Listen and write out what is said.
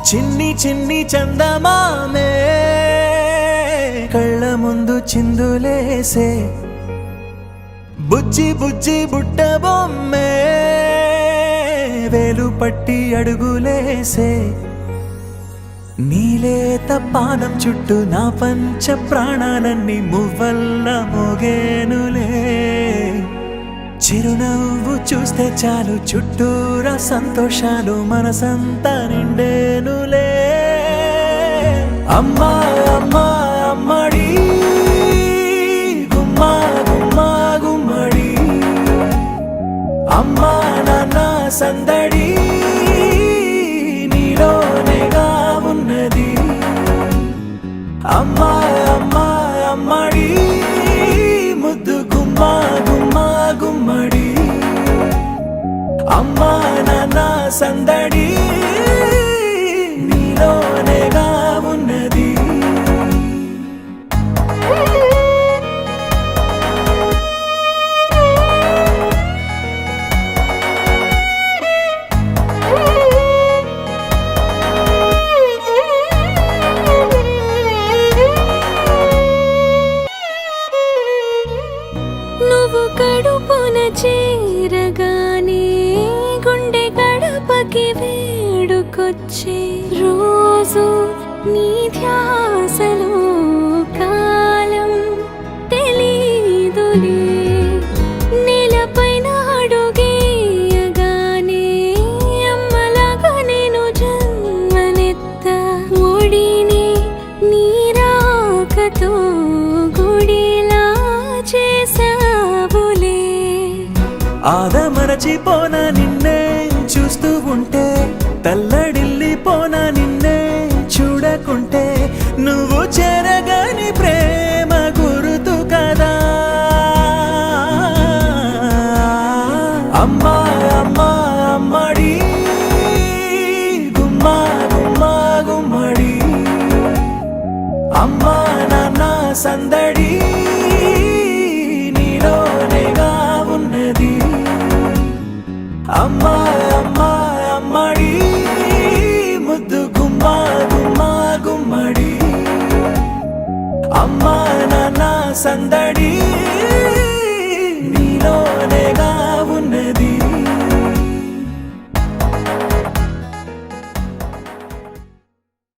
చిన్ని చిన్ని చందమామే కళ్ళ ముందు చిందులేసే బుజ్జి బుజ్జి బుట్ట బొమ్మే వేలు పట్టి అడుగులేసే నీలేత పానం చుట్టూ నా పంచ ప్రాణాలన్నీ మువ్వల్ల మోగేనులే చిరునవ్వు చూస్తే చాలు చుట్టూరా సంతోషాలు మనసంతా నిండేనులే అమ్మా అమ్మా అమ్మడి గుమ్మా గుమ్మా గుమ్మడి అమ్మా నాన్న సందడి నీలోనేగా ఉన్నది అమ్మా అమ్మా అమ్మడి ముద్దు గుమ్మా గుమ్మా గుమ్మడి అమ్మా నాన్న సందడి నీలోనేగా ఉన్నది నువ్వు కడుపున చేరగానే గుండె గడపకి వేడుకొచ్చే రోజు నీ ధ్యాసలో కాలం తెలీదులే నేలపైన అడుగేయగానే అమ్మలాగా నేను జన్మనెత్త ఒడిని నీ రాకతో గుడిలా చేసావులే ఆదమరచిపోన నిన్నే చూస్తూ ఉంటే తల్లడిల్లిపోన నిన్నే చూడకుంటే నువ్వు చెరగని ప్రేమ గురుతు కదా అమ్మా అమ్మా అమ్మడి గుమ్మా గుమ్మా గుమ్మడి అమ్మా నాన్న సందడి నీలోనేగా ఉన్నది అమ్మా అమ్మా అమ్మడి ముద్దు గుమ్మా గుమ్మా గుమ్మడి అమ్మా నాన్న సందడి నీలోనేగా